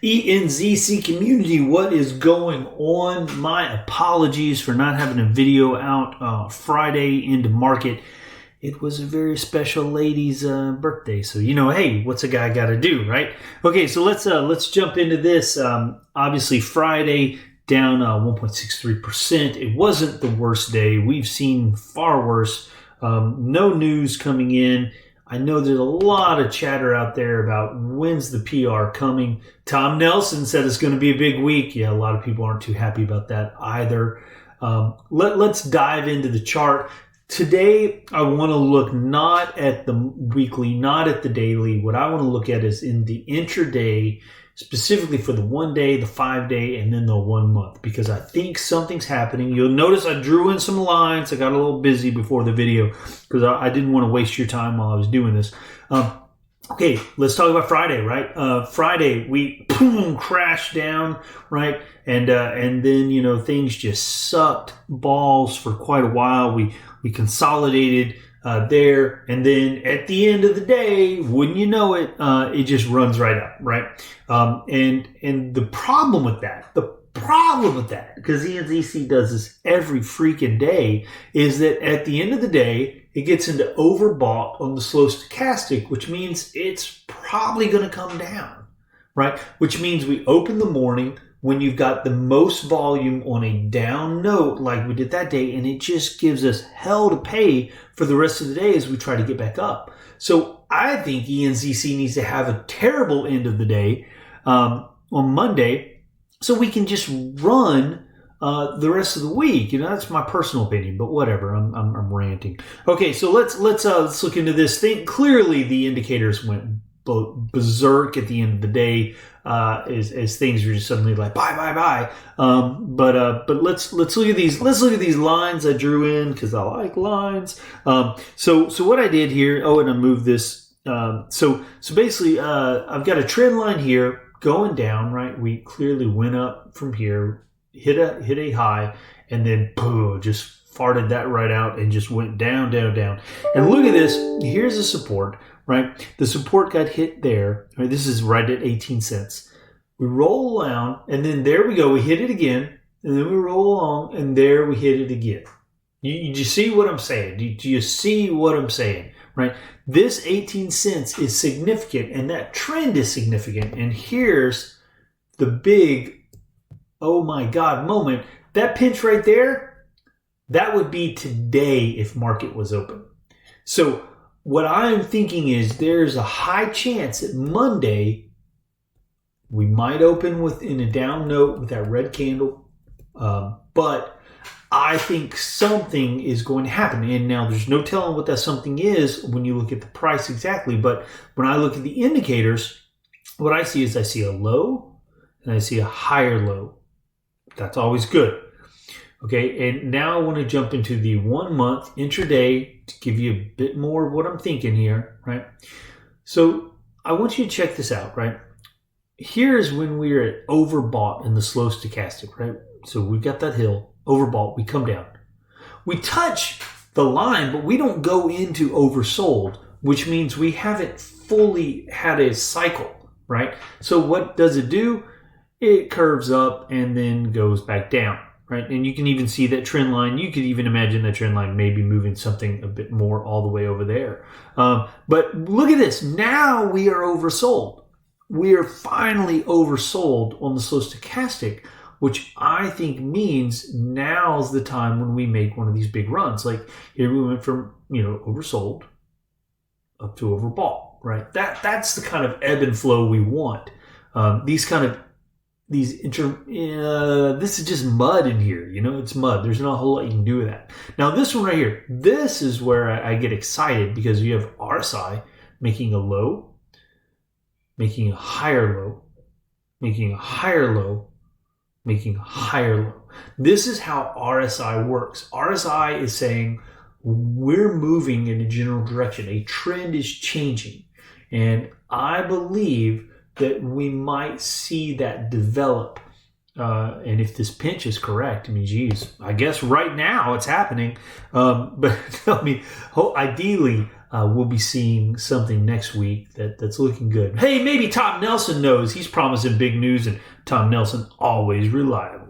ENZC community, what is going on? My apologies for not having a video out Friday into market. It was a very special lady's birthday, so hey, what's a guy got to do, right? Okay, so let's jump into this. Obviously, Friday down 1.63%. It wasn't the worst day. We've seen far worse. No news coming in. I know there's a lot of chatter out there about when's the PR coming. Tom Nelson said it's going to be a big week. Yeah, a lot of people aren't too happy about that either. Let's dive into the chart. Today, I want to look not at the weekly, not at the daily. What I want to look at is in the intraday, specifically for the 1 day, the 5 day, and then the 1 month, because I think something's happening. You'll notice I drew in some lines. I got a little busy before the video because I didn't want to waste your time while I was doing this. Okay, let's talk about Friday, right? Friday, we crashed down, right? And then, things just sucked balls for quite a while. We consolidated there, and then at the end of the day, wouldn't you know it, it just runs right up, right? And the problem with that, because ENZC does this every freaking day, is that at the end of the day, it gets into overbought on the slow stochastic, which means it's probably going to come down, right? Which means we open the morning when you've got the most volume on a down note like we did that day, and it just gives us hell to pay for the rest of the day as we try to get back up. So I think ENZC needs to have a terrible end of the day on Monday so we can just run the rest of the week. That's my personal opinion, but whatever. I'm ranting. Okay, so let's look into this thing. Clearly, the indicators went berserk at the end of the day as things were just suddenly like buy. But let's look at these. Let's look at these lines I drew in because I like lines. So what I did here. Oh, and I moved this. So basically, I've got a trend line here going down. Right, we clearly went up from here. Hit a high, and then boom, just farted that right out and just went down. And look at this. Here's a support, right? The support got hit there. Right, this is right at 18 cents. We roll around, and then there we go. We hit it again, and then we roll along, and there we hit it again. Do you see what I'm saying? Do you see what I'm saying? Right? This 18 cents is significant, and that trend is significant. And here's the big oh my God moment. That pinch right there, that would be today if market was open. So what I'm thinking is there's a high chance that Monday we might open in a down note with that red candle. But I think something is going to happen. And now there's no telling what that something is when you look at the price exactly. But when I look at the indicators, what I see is I see a low and I see a higher low. That's always good. Okay, and now I want to jump into the 1 month intraday to give you a bit more of what I'm thinking here, right? So I want you to check this out, right? Here's when we're at overbought in the slow stochastic, right? So we've got that hill, overbought, we come down. We touch the line, but we don't go into oversold, which means we haven't fully had a cycle, right? So what does it do? It curves up and then goes back down, right? And you can even see that trend line. You could even imagine that trend line maybe moving something a bit more all the way over there. But look at this. Now we are oversold. We are finally oversold on the slow stochastic, which I think means now's the time when we make one of these big runs. Like here we went from, oversold up to overbought, right? That's the kind of ebb and flow we want. This is just mud in here, it's mud. There's not a whole lot you can do with that. Now this one right here, this is where I get excited because you have RSI making a low, making a higher low, making a higher low, making a higher low. This is how RSI works. RSI is saying we're moving in a general direction. A trend is changing. And I believe that we might see that develop. And if this pinch is correct, I guess right now it's happening. But ideally, we'll be seeing something next week that's looking good. Hey, maybe Tom Nelson knows. He's promising big news, and Tom Nelson always reliable.